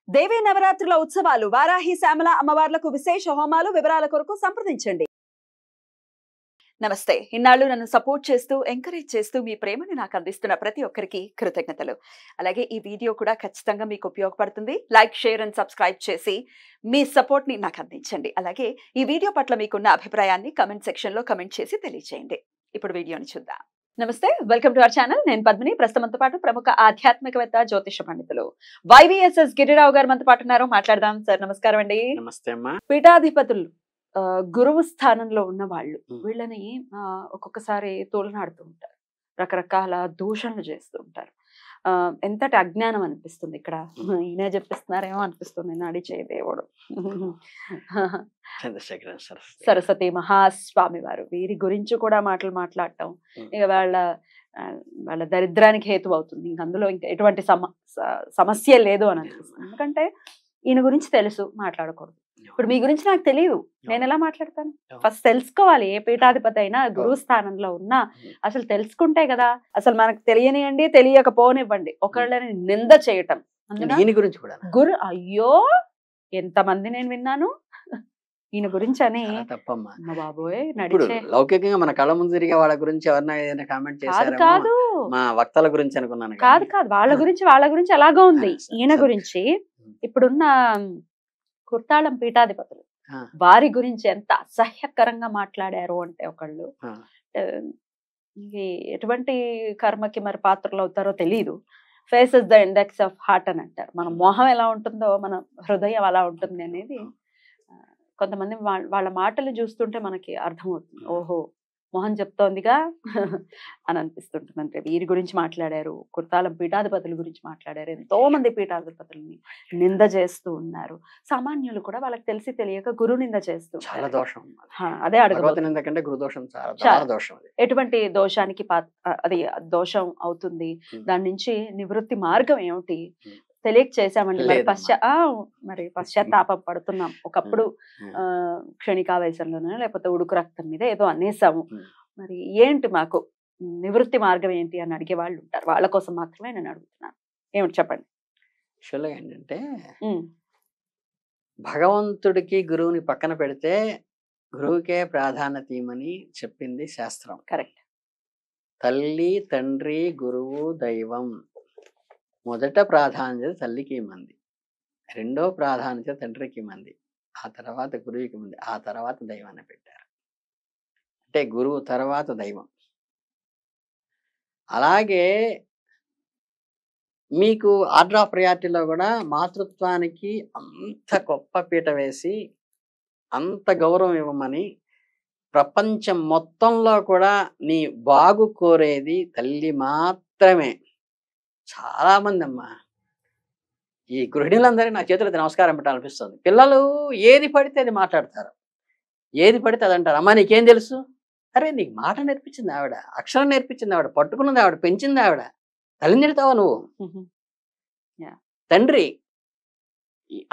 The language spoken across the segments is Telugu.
దేవీ నవరాత్రుల ఉత్సవాలు వారాహి శ్యామల అమ్మవార్లకు విశేష హోమాలు వివరాల కొరకు సంప్రదించండి. నమస్తే. ఇన్నాళ్ళు నన్ను సపోర్ట్ చేస్తూ ఎంకరేజ్ చేస్తూ మీ ప్రేమని నాకు అందిస్తున్న ప్రతి ఒక్కరికి కృతజ్ఞతలు. అలాగే ఈ వీడియో కూడా ఖచ్చితంగా మీకు ఉపయోగపడుతుంది. లైక్, షేర్ అండ్ సబ్స్క్రైబ్ చేసి మీ సపోర్ట్ ని నాకు అందించండి. అలాగే ఈ వీడియో పట్ల మీకున్న అభిప్రాయాన్ని కమెంట్ సెక్షన్ లో కమెంట్ చేసి తెలియజేయండి. ఇప్పుడు వీడియోని చూద్దాం. నమస్తే, వెల్కమ్ టు అవర్ ఛానల్. నేను పద్మిని. ప్రస్తుతంతో పాటు ప్రముఖ ఆధ్యాత్మికవేత్త, జ్యోతిష పండితులు వైవిఎస్ఎస్ గిరిరావు గారు మనతో పాటు ఉన్నారు. మాట్లాడదాం. సార్ నమస్కారం అండి. నమస్తే అమ్మా. పీఠాధిపతులు గురువు స్థానంలో ఉన్న వాళ్ళు వీళ్ళని ఒక్కొక్కసారి తోలనాడుతూ ఉంటారు, రకరకాల దూషణలు చేస్తూ ఉంటారు. ఎంతటి అజ్ఞానం అనిపిస్తుంది. ఇక్కడ ఈయనే చెప్పిస్తున్నారేమో అనిపిస్తుంది. నడిచే దేవుడు చంద్రశేఖర సరస్వతి మహాస్వామి వారు, వీరి గురించి కూడా మాటలు మాట్లాడటం ఇక వాళ్ళ దరిద్రానికి హేతు అవుతుంది. ఇంక అందులో ఇంకా ఎటువంటి సమస్య లేదు అని అనిపిస్తుంది. ఎందుకంటే ఈయన గురించి తెలుసు, మాట్లాడకూడదు. ఇప్పుడు మీ గురించి నాకు తెలియదు, నేను ఎలా మాట్లాడతాను? ఫస్ట్ తెలుసుకోవాలి. ఏ పీఠాధిపతి అయినా గురువు స్థానంలో ఉన్నా అసలు తెలుసుకుంటే కదా. అసలు మనకు తెలియనివ్వండి, తెలియకపోనివ్వండి, ఒకళ్ళని నింద చేయటం దీని గురించి కూడా అయ్యో ఎంతమంది నేను విన్నాను ఈయన గురించి అని. తప్పమ్మా బాబోయ్, నడిచే లౌకికంగా మన కళ్ళ ముందు తిరిగే వాళ్ళ గురించి ఎవరైనా ఏదైనా కామెంట్ చేశారు కాదు, మా వక్తల గురించి అనుకున్నాను. కాదు వాళ్ళ గురించి ఎలాగో ఉంది. ఈయన గురించి ఇప్పుడున్న కుర్తాళం పీఠాధిపతులు వారి గురించి ఎంత అసహ్యకరంగా మాట్లాడారు అంటే ఒకళ్ళు ఎటువంటి కర్మకి మరి పాత్రలు అవుతారో తెలియదు. Face is the index of heart అని అంటారు. మన మొహం ఎలా ఉంటుందో మన హృదయం అలా ఉంటుంది అనేది కొంతమంది వాళ్ళ మాటలు చూస్తుంటే మనకి అర్థమవుతుంది. ఓహో, మొహం చెప్తోందిగా అని అనిపిస్తుంటుంది. అంటే వీరి గురించి మాట్లాడారు, కుర్తాలం పీఠాధిపతుల గురించి మాట్లాడారు. ఎంతో మంది పీఠాధిపతులని నింద చేస్తూ ఉన్నారు. సామాన్యులు కూడా వాళ్ళకి తెలిసి తెలియక గురు నింద చేస్తూ అదే ఎటువంటి దోషానికి అది దోషం అవుతుంది. దాని నుంచి నివృత్తి మార్గం ఏమిటి తెలియక చేశామండి. మరి పశ్చాత్తాపం పడుతున్నాం. ఒకప్పుడు క్షణికావేశంలోనే లేకపోతే ఉడుకు రక్తం మీద ఏదో అనేసాము, మరి ఏంటి మాకు నివృత్తి మార్గం ఏంటి అని అడిగే వాళ్ళు ఉంటారు. వాళ్ళ కోసం మాత్రమే నేను అడుగుతున్నాను. ఏమిటి చెప్పండి. ఏంటంటే భగవంతుడికి గురువుని పక్కన పెడితే గురువుకే ప్రాధాన్యత ఇవ్వమని చెప్పింది శాస్త్రం. కరెక్ట్. తల్లి, తండ్రి, గురువు, దైవం. మొదట ప్రాధాన్యత తల్లికి ఇమ్మంది, రెండో ప్రాధాన్యత తండ్రికి ఇమ్మంది, ఆ తర్వాత గురువుకి ఇమ్మంది, ఆ తర్వాత దైవాన్ని పెట్టారు. అంటే గురువు తర్వాత దైవం. అలాగే మీకు ఆర్డర్ ఆఫ్ ప్రయారిటీలో కూడా మాతృత్వానికి అంత గొప్ప పీట వేసి అంత గౌరవం ఇవ్వమని, ప్రపంచం మొత్తంలో కూడా నీ బాగు కోరేది తల్లి మాత్రమే. చాలా మంది అమ్మా, ఈ గృహిణులందరికీ నా చేతులతో నమస్కారం పెట్టాలనిపిస్తుంది. పిల్లలు ఏది పడితే అది మాట్లాడతారు, ఏది పడితే అది అంటారు. అమ్మా నీకేం తెలుసు? అరే నీకు మాట నేర్పించింది ఆవిడ, అక్షరం నేర్పించింది ఆవిడ, పట్టుకున్నది ఆవిడ, పెంచింది ఆవిడ. తల్లిని తిడతావా నువ్వు? తండ్రి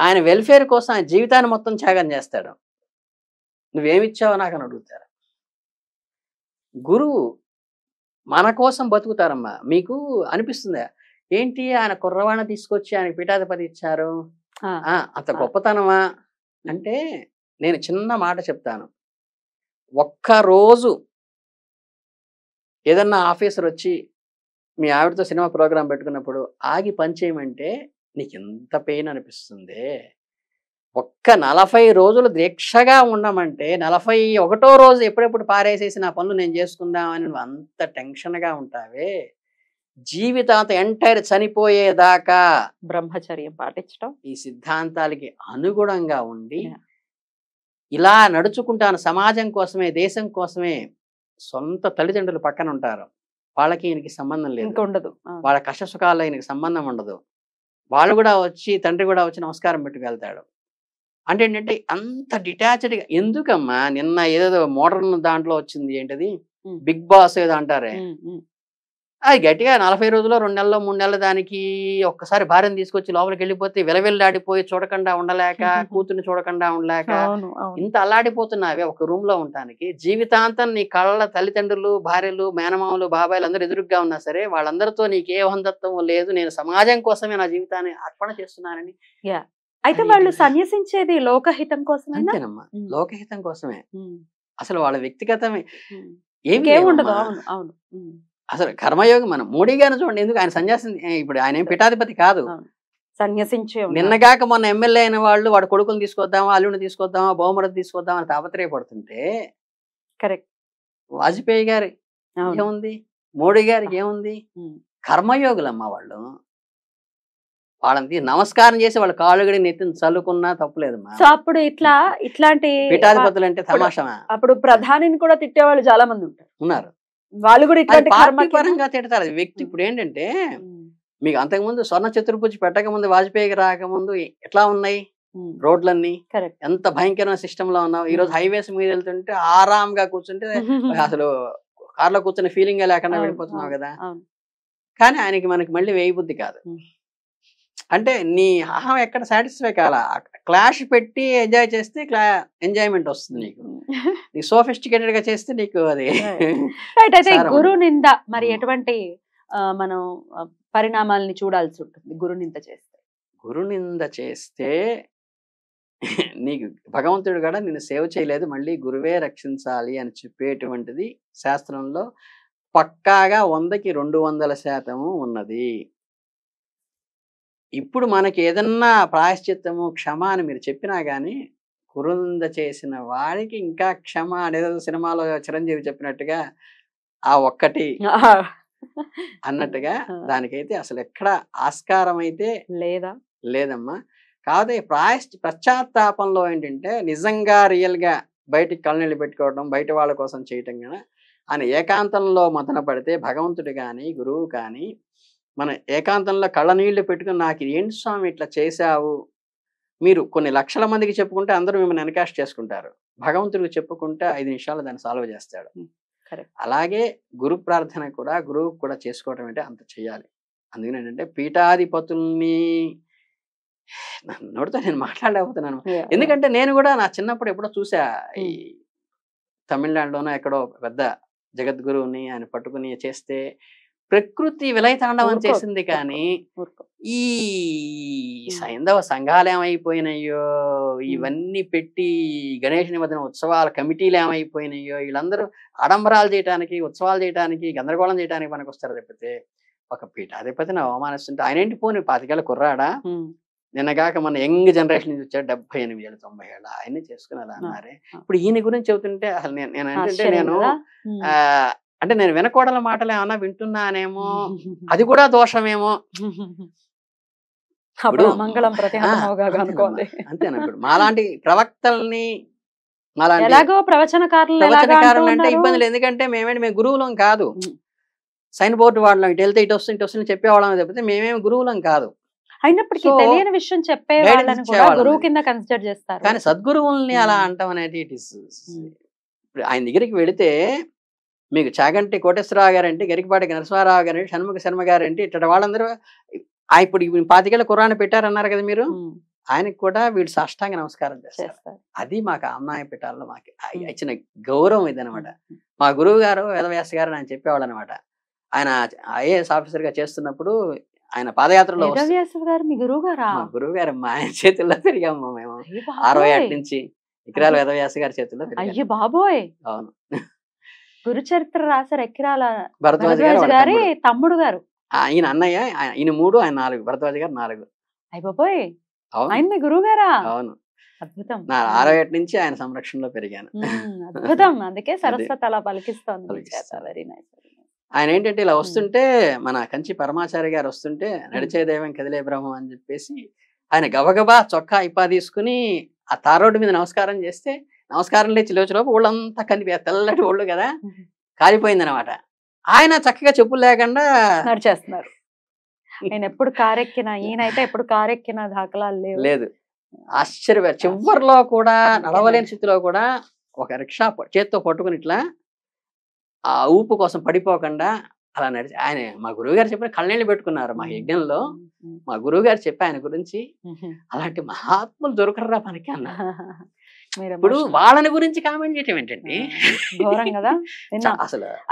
ఆయన వెల్ఫేర్ కోసం ఆయన జీవితాన్ని మొత్తం త్యాగం చేస్తాడు. నువ్వేమిచ్చావో నాకు అని అడుగుతారు. గురువు మన కోసం బతుకుతారమ్మా. మీకు అనిపిస్తుందా ఏంటి ఆయన కుర్రవాణ్ణి తీసుకొచ్చి ఆయన పీఠాధిపతి ఇచ్చారు, అంత గొప్పతనమా అంటే? నేను చిన్న మాట చెప్తాను. ఒక్కరోజు ఏదన్నా ఆఫీసర్ వచ్చి మీ ఆవిడతో సినిమా ప్రోగ్రాం పెట్టుకున్నప్పుడు ఆగి పనిచేయమంటే నీకు ఎంత పెయిన్ అనిపిస్తుంది. ఒక్క 40 రోజులు దీక్షగా ఉండమంటే 41వ రోజు ఎప్పుడెప్పుడు పారేసేసి నా పనులు నేను చేసుకుందామని నువ్వు అంత టెన్షన్గా ఉంటావే. జీవితాంత ఎంటైర్ చనిపోయేదాకా బ్రహ్మచర్యం పాటించడం, ఈ సిద్ధాంతాలకి అనుగుణంగా ఉండి ఇలా నడుచుకుంటాను. సమాజం కోసమే, దేశం కోసమే. సొంత తల్లిదండ్రులు పక్కన ఉంటారు, వాళ్ళకి ఈయనకి సంబంధం లేదు, ఉండదు. వాళ్ళ కష్ట సుఖాల్లో ఈయనకి సంబంధం ఉండదు. వాళ్ళు కూడా వచ్చి, తండ్రి కూడా వచ్చి నమస్కారం పెట్టుకెళ్తాడు. అంటే ఏంటంటే అంత డిటాచ్డ్గా. ఎందుకమ్మా నిన్న ఏదో మోడర్న్ దాంట్లో వచ్చింది, ఏంటది బిగ్ బాస్ ఏదో అంటారే, అది గట్టిగా 40 రోజుల్లో 2 నెలల్లో 3 నెలల దానికి ఒక్కసారి భార్యను తీసుకొచ్చి లోపలికి వెళ్ళిపోతే విలవిల్లాడిపోయి చూడకుండా ఉండలేక కూతుర్ని చూడకుండా ఉండలేక అవును అవును ఇంత అల్లాడిపోతున్నావే ఒక రూమ్ లో ఉండటానికి. జీవితాంతం నీ కళ్ళ తల్లిదండ్రులు, భార్యలు, మేనమామలు, బాబాయిలు అందరూ ఎదురుగ్గా ఉన్నా సరే వాళ్ళందరితో నీకు ఏ బంధత్వం లేదు, నేను సమాజం కోసమే నా జీవితాన్ని అర్పణ చేస్తున్నానని. అయితే వాళ్ళు సన్యసించేది లోకహితం కోసమేనా? అంతేనమ్మా, లోకహితం కోసమే. అసలు వాళ్ళ వ్యక్తిగతమే ఏమి ఇంకేం ఉండదు. లేవమ్మా. అవును అవును అసలు కర్మయోగి మనం మోడీ గారిని చూడండి, ఎందుకు ఆయన సన్యాసం, ఇప్పుడు ఆయన ఏం పీఠాధిపతి కాదు. సన్యసించే ఉన్నారు. నిన్నగాక మొన్న ఎమ్మెల్యే అయిన వాళ్ళు వాడు కొడుకుని తీసుకొద్దామా, అల్లుడిని తీసుకొద్దామా, బహుమతి తీసుకొద్దామా అని తాపత్రయపడుతుంటే కరెక్ట్. వాజ్పేయి గారి ఏముంది, మోడీ గారికి ఏముంది, కర్మయోగులమ్మ వాళ్ళు. వాళ్ళని నమస్కారం చేసి వాళ్ళ కాళ్ళుగడి నెత్తిని చల్లుకున్నా తప్పులేదమ్మా. సో అప్పుడు ఇట్లాంటి పీఠాధిపతులు అంటే తమాషమా? అప్పుడు ప్రధానిని కూడా తిట్టేవాళ్ళు చాలా మంది ఉన్నారు. వాళ్ళు కూడా ఇట్లాంటి పార్టీ పరంగా తిడతారు. అది వ్యక్తి. ఇప్పుడు ఏంటంటే మీకు అంతకుముందు స్వర్ణ చతుర్భుజి పెట్టక ముందు, వాజ్పేయికి రాకముందు ఎట్లా ఉన్నాయి రోడ్లన్నీ, ఎంత భయంకరమైన సిస్టమ్ లో ఉన్నావు. ఈ రోజు హైవేస్ మీద వెళ్తుంటే ఆరాంగా కూర్చుంటే అసలు కార్లో కూర్చున్న ఫీలింగ్ లేకుండా వెళ్ళిపోతున్నావు కదా. కానీ ఆయనకి మనకి మళ్ళీ వేయి బుద్ధి కాదు. అంటే నీ అహం ఎక్కడ సాటిస్ఫై కాలా, క్లాష్ పెట్టి ఎంజాయ్ చేస్తే ఎంజాయ్మెంట్ వస్తుంది నీకు. నీకు సోఫిస్టికేటెడ్ గా చేస్తే నీకు అది. అయితే గురు నింద మరి ఎటువంటి మనం పరిణామాలని చూడాల్సి ఉంటుంది గురు నింద చేస్తే? గురు నింద చేస్తే నీకు భగవంతుడు కూడా నిన్ను సేవ చేయలేదు, మళ్ళీ గురువే రక్షించాలి అని చెప్పేటువంటిది శాస్త్రంలో పక్కాగా 100కి 200% ఉన్నది. ఇప్పుడు మనకి ఏదన్నా ప్రాయశ్చిత్తము, క్షమ అని మీరు చెప్పినా గానీ గురునింద చేసిన వాడికి ఇంకా క్షమ అనేది సినిమాలో చిరంజీవి చెప్పినట్టుగా ఆ ఒక్కటి అన్నట్టుగా దానికైతే అసలు ఎక్కడ ఆస్కారం అయితే లేదమ్మా. కాదే పశ్చాత్తాపంలో ఏంటంటే నిజంగా రియల్ గా బయటికి కళ్ళనీళ్ళు పెట్టుకోవడం, బయట వాళ్ళ కోసం చేయటం కానీ అని ఏకాంతంలో మదన పడితే భగవంతుడు కానీ గురువు కానీ మన ఏకాంతంలో కళ్ళనీళ్లు పెట్టుకుని నాకు ఏంటి స్వామి ఇట్లా చేశావు, మీరు కొన్ని లక్షల మందికి చెప్పుకుంటే అందరూ మిమ్మల్ని ఎన్కాస్ట్ చేసుకుంటారు, భగవంతుడికి చెప్పుకుంటే 5 నిమిషాలు దాన్ని సాల్వ్ చేస్తాడు. అలాగే గురు ప్రార్థన కూడా గురువు కూడా చేసుకోవడం అంటే అంత చెయ్యాలి. అందుకని ఏంటంటే పీఠాధిపతుల్ని నోటితో నేను మాట్లాడలేకపోతున్నాను. ఎందుకంటే నేను కూడా నా చిన్నప్పుడు ఎప్పుడో చూసా, ఈ తమిళనాడులోనో ఎక్కడో పెద్ద జగద్గురువుని ఆయన పట్టుకుని చేస్తే ప్రకృతి విలయతాండవం చేసింది. కానీ ఈ సైంధవ సంఘాలు ఏమైపోయినాయో, ఇవన్నీ పెట్టి గణేష్ నిమజ్జన ఉత్సవాల కమిటీలు ఏమైపోయినాయో, వీళ్ళందరూ ఆడంబరాలు చేయడానికి, ఉత్సవాలు చేయడానికి, గందరగోళం చేయడానికి మనకు వస్తారు తప్పితే ఒక పీఠాధిపతిని అవమానిస్తుంటే ఆయన ఏంటి పోనీ 25 ఏళ్ళ కుర్రాడా, నిన్నగాక మన యంగ్ జనరేషన్ నుంచి వచ్చాడు 78 ఏళ్ళు 90 ఏళ్ళు ఆయన్ని చేసుకుని అలా అన్నారే. ఇప్పుడు ఈయన గురించి చెబుతుంటే అసలు నేను అంటే నేను వినకూడల మాటలు ఏమన్నా వింటున్నానేమో, అది కూడా దోషమేమో. అంతేనా? ఇప్పుడు మాలాంటి ప్రవక్తల్ని ప్రవచనకారులు అంటే ఇబ్బందులు. ఎందుకంటే మేము గురువులం కాదు, సైన్ బోర్డు వాళ్ళం, ఇటు వెళ్తే ఇటు వస్తుంది చెప్పేవాళ్ళం తప్పితే మేమేమి గురువులం కాదు. అయినప్పటికీ తెలియని విషయం చెప్పే వాళ్ళని కూడా గురువు కింద కన్సిడర్ చేస్తారు. కానీ సద్గురువుల్ని అలా అంటాం అనేది ఇట్ ఇస్. ఇప్పుడు ఆయన దగ్గరికి వెళితే మీకు చాగంటి కోటేశ్వరరావు గారంటే, గరికపాటి నరసింహారావు గారంటే, షణ్ముఖ శర్మ గారంటే, ఇట్లా వాళ్ళందరూ ఇప్పుడు 25 ఏళ్ళ కుర్రాన్ని పెట్టారన్నారు కదా మీరు, ఆయనకు కూడా వీళ్ళు సాష్టాంగ నమస్కారం చేస్తారు. అది మాకు అమ్మాయి పీఠాల్లో మాకు ఇచ్చిన గౌరవం ఇదనమాట. మా గురువు గారు వేదవ్యాస గారు అని చెప్పేవాళ్ళు అనమాట. ఆయన ఐఏఎస్ ఆఫీసర్ గా చేస్తున్నప్పుడు ఆయన పాదయాత్రలో గురువు గారు మా ఆయన చేతుల్లో పెరిగాము మేము. 61 నుంచి ఎకరాల వేదవ్యాస గారి చేతుల్లో పెరిగాము. అవును, గురు చరిత్ర రాశారు ఎక్కిరాల భరద్వాజ గారి తమ్ముడు గారు. ఈయన అన్నయ్య, ఈయన 3 ఆయన 4, భరద్వాజ గారు 4. అయిపోయి ఆయన మీ గురువు గారా? అవును, అద్భుతం. 61 నుంచి ఆయన సంరక్షణలో పెరిగాను. అద్భుతం. అందుకే సరస్వతి అలా పలికిస్తోంది. Very nice. ఆయన ఏంటంటే ఇలా వస్తుంటే మన కంచి పరమాచారి గారు వస్తుంటే నడిచే దైవం కదిలే బ్రహ్మం అని చెప్పేసి ఆయన గబగబా చొక్కా ఇప్పా తీసుకుని ఆ తారోడ్డు మీద నమస్కారం చేస్తే, నమస్కారం లేచి లేచిలోపు ఒళ్ళంతా కందిపోయా, తెల్లటి ఒళ్ళు కదా, కాలిపోయింది అనమాట. ఆయన చక్కగా చెప్పులు లేకుండా నడిచేస్తున్నారు. ఆయన ఎప్పుడు కారెక్కిన, ఈయనైతే ఎప్పుడు కారెక్కిన దాఖలాలు లేదు. ఆశ్చర్య. చివరిలో కూడా నడవలేని స్థితిలో కూడా ఒక రిక్షా చేత్తో పట్టుకుని ఇట్లా ఆ ఊపు కోసం పడిపోకుండా అలా నడిచి ఆయన మా గురువు గారు చెప్పిన కళ్ళనీళ్ళు పెట్టుకున్నారు మా యజ్ఞంలో. మా గురువు గారు చెప్పి ఆయన గురించి అలాంటి మహాత్ములు దొరకరా మనకి అన్న. ఇప్పుడు వాళ్ళని గురించి కామెంట్ చేయటం ఏంటండి ఘోరం కదా.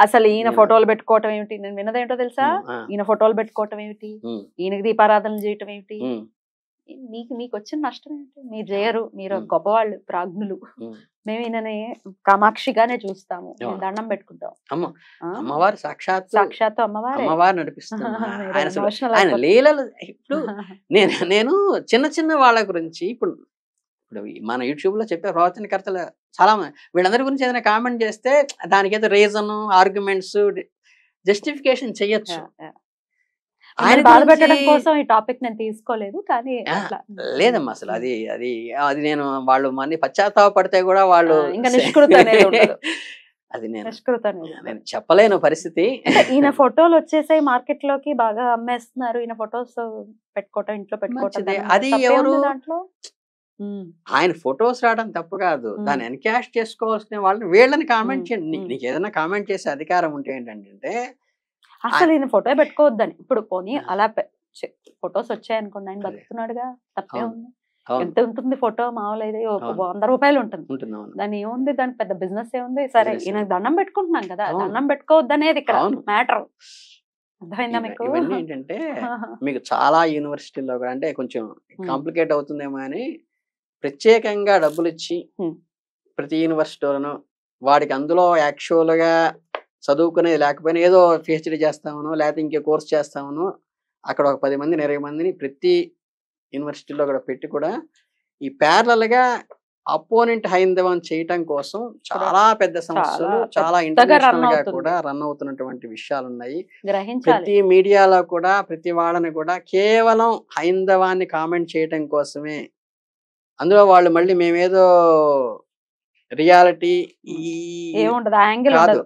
అసలు ఈయన ఫోటోలు పెట్టుకోవటం ఏమిటి, నేను విన్నదేంటో తెలుసా, ఈయన ఫోటోలు పెట్టుకోవటం ఏమిటి, ఈయనకి దీపారాధనలు చేయటం ఏమిటి, మీకు వచ్చిన నష్టం ఏంటి, మీరు చేయరు, మీరు గొప్పవాళ్ళు ప్రాజ్ఞులు, మేము ఈయనని కామాక్షిగానే చూస్తాము, దండం పెట్టుకుంటాం. అమ్మవారు సాక్షాత్తు అమ్మవారు నడిపిస్తున్నారు ఆయన లీలలు. ఇప్పుడు నేను చిన్న చిన్న వాళ్ళ గురించి ఇప్పుడు మన యూట్యూబ్ లో చెప్పే ప్రవచనకర్తలు చాలా వీళ్ళందరి గురించి ఏదైనా కామెంట్ చేస్తే దానికి ఏదో రీజన్ ఆర్గ్యుమెంట్స్ జస్టిఫికేషన్ చెయ్యొచ్చు. ఆయన బాధపెట్టడం కోసం ఈ టాపిక్ నేను తీసుకోలేదు, కానీ లేదమ్మా అసలు అది అది అది నేను వాళ్ళు మళ్ళీ పశ్చాత్తాపడితే కూడా వాళ్ళు ఇంకా నిష్కృత అది నేను చెప్పలేను పరిస్థితి. ఈయన ఫోటోలు వచ్చేసాయి మార్కెట్ లోకి, బాగా అమ్మేస్తున్నారు, ఈయన ఫొటోస్ పెట్టుకోవటం, ఇంట్లో పెట్టుకోవటం, అది ఎవరు దాంట్లో ఆయన ఫొటోస్ రావడం తప్పు కాదు, దాన్ని ఎన్కాష్ చేసుకోవాల్సిన వాళ్ళని వీళ్ళని కామెంట్ చేయండి. నీకు ఏదైనా కామెంట్ చేసే అధికారం ఉంటే ఏంటంటే అసలు ఈయన ఫోటో పెట్టుకోవద్దని. ఇప్పుడు పోనీ అలా ఫొటోస్ వచ్చాయనుకోండి, ఆయన బతుకుతున్నాడుగా, తప్పే ఉంది. ఎంత ఉంటుంది ఫోటో, మామూలు 100 రూపాయలు ఉంటుంది, దాని ఏముంది, దానికి పెద్ద బిజినెస్ ఏముంది. సరే ఈయన దండం పెట్టుకుంటున్నాం కదా, దండం పెట్టుకోవద్దనేది ఇక్కడ మ్యాటర్. అర్థమైందా మీకు? ఇవన్నీ ఏంటంటే మీకు చాలా యూనివర్సిటీల్లో కూడా అంటే కొంచెం కాంప్లికేట్ అవుతుందేమో అని ప్రత్యేకంగా డబ్బులు ఇచ్చి ప్రతి యూనివర్సిటీలోనూ వాడికి అందులో యాక్చువల్గా చదువుకునేది లేకపోయినా ఏదో పిహెచ్డీ చేస్తామనో లేకపోతే ఇంకే కోర్స్ చేస్తామనో అక్కడ ఒక 10 మందిని 20 మందిని ప్రతి యూనివర్సిటీలో కూడా పెట్టి కూడా ఈ ప్యారలల్గా అపోనెంట్ హైందవం చేయటం కోసం చాలా పెద్ద సంస్థలు చాలా ఇంటర్నేషనల్ గా కూడా రన్ అవుతున్నటువంటి విషయాలు ఉన్నాయి. ప్రతి మీడియాలో కూడా ప్రతి వాళ్ళని కూడా కేవలం హైందవాన్ని కామెంట్ చేయటం కోసమే, అందులో వాళ్ళు మళ్ళీ మేమేదో రియాలిటీ కాదు,